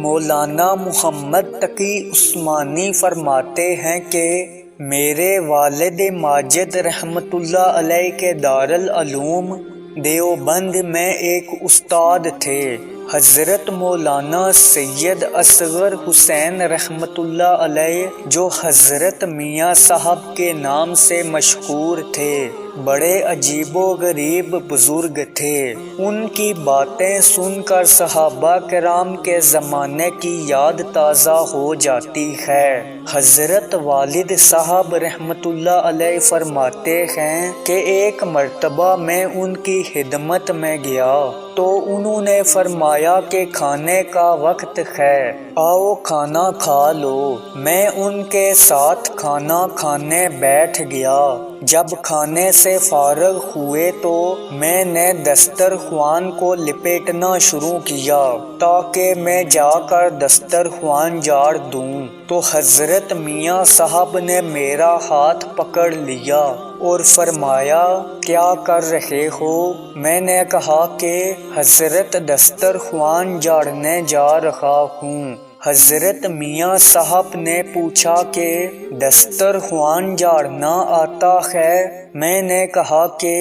مولانا محمد تقی عثمانی فرماتے ہیں کہ میرے والد ماجد رحمۃ اللہ علیہ کے دارالعلوم دیوبند میں ایک استاد تھے، حضرت مولانا سید اصغر حسین رحمۃ اللہ علیہ، جو حضرت میاں صاحب کے نام سے مشہور تھے۔ بڑے عجیب و غریب بزرگ تھے۔ ان کی باتیں سن کر صحابہ کرام کے زمانے کی یاد تازہ ہو جاتی ہے۔ حضرت والد صاحب رحمۃ اللہ علیہ فرماتے ہیں کہ ایک مرتبہ میں ان کی خدمت میں گیا تو انہوں نے فرمایا کہ کھانے کا وقت ہے، آؤ کھانا کھا لو۔ میں ان کے ساتھ کھانا کھانے بیٹھ گیا۔ جب کھانے سے فارغ ہوئے تو میں نے دسترخوان کو لپیٹنا شروع کیا تاکہ میں جا کر دسترخوان جاڑ دوں، تو حضرت میاں صاحب نے میرا ہاتھ پکڑ لیا اور فرمایا کیا کر رہے ہو؟ میں نے کہا کہ حضرت دسترخوان جاڑنے جا رہا ہوں۔ حضرت میاں صاحب نے پوچھا کہ دسترخوان جاڑنا آتا ہے؟ میں نے کہا کہ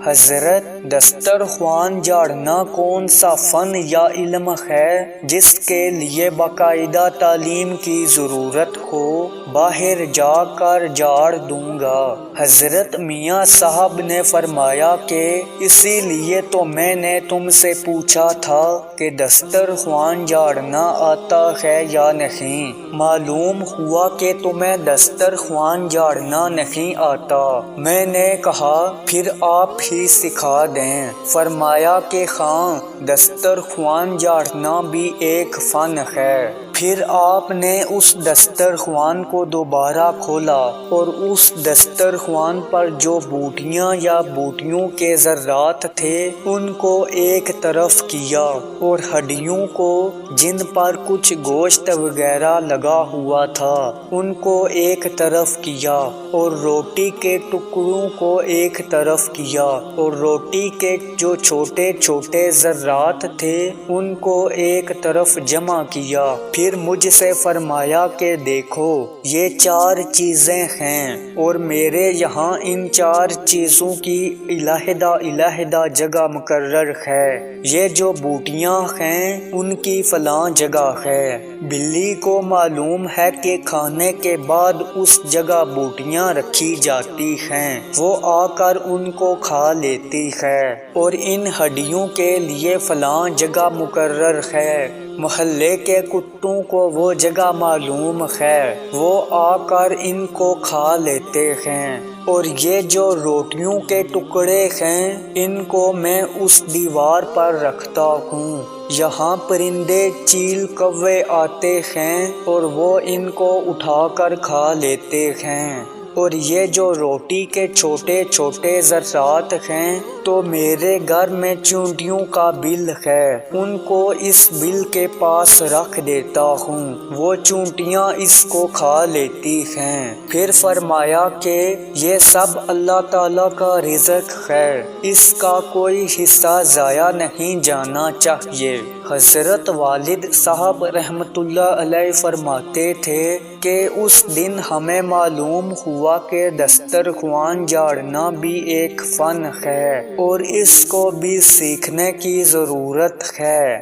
حضرت دسترخوان جاڑنا کون سا فن یا علم ہے جس کے لیے باقاعدہ تعلیم کی ضرورت ہو؟ باہر جا کر جاڑ دوں گا۔ حضرت میاں صاحب نے فرمایا کہ اسی لیے تو میں نے تم سے پوچھا تھا کہ دسترخوان جاڑنا آتا ہے یا نہیں۔ معلوم ہوا کہ تمہیں دسترخوان جاڑنا نہیں آتا۔ میں نے کہا پھر آپ ہی سکھا دیں۔ فرمایا کہ ہاں، دسترخوان جاڑنا بھی ایک فن ہے۔ پھر آپ نے اس دسترخوان کو دوبارہ کھولا اور اس دسترخوان پر جو بوٹیاں یا بوٹیوں کے ذرات تھے ان کو ایک طرف کیا اور ہڈیوں کو جن پر کچھ گوشت وغیرہ لگا ہوا تھا ان کو ایک طرف کیا اور روٹی کے ٹکڑوں کو ایک طرف کیا اور روٹی کے جو چھوٹے چھوٹے ذرات تھے ان کو ایک طرف جمع کیا۔ پھر مجھ سے فرمایا کہ دیکھو یہ 4 چیزیں ہیں اور میرے یہاں ان 4 چیزوں کی علیحدہ جگہ مقرر ہے۔ یہ جو بوٹیاں ہیں ان کی فلاں جگہ ہے۔ بلی کو معلوم ہے کہ کھانے کے بعد اس جگہ بوٹیاں رکھی جاتی ہیں، وہ آ کر ان کو کھا لیتی ہے۔ اور ان ہڈیوں کے لیے فلاں جگہ مقرر ہے۔ محلے کے کتوں کو وہ جگہ معلوم ہے، وہ آ کر ان کو کھا لیتے ہیں۔ اور یہ جو روٹیوں کے ٹکڑے ہیں ان کو میں اس دیوار پر رکھتا ہوں۔ یہاں پرندے چیل کوے آتے ہیں اور وہ ان کو اٹھا کر کھا لیتے ہیں۔ اور یہ جو روٹی کے چھوٹے چھوٹے ذرات ہیں تو میرے گھر میں چونٹیوں کا بل ہے، ان کو اس بل کے پاس رکھ دیتا ہوں، وہ چونٹیاں اس کو کھا لیتی ہیں۔ پھر فرمایا کہ یہ سب اللہ تعالیٰ کا رزق ہے، اس کا کوئی حصہ ضائع نہیں جانا چاہیے۔ حضرت والد صاحب رحمۃ اللہ علیہ فرماتے تھے کہ اس دن ہمیں معلوم ہوا کہ دسترخوان جاڑنا بھی ایک فن ہے اور اس کو بھی سیکھنے کی ضرورت ہے۔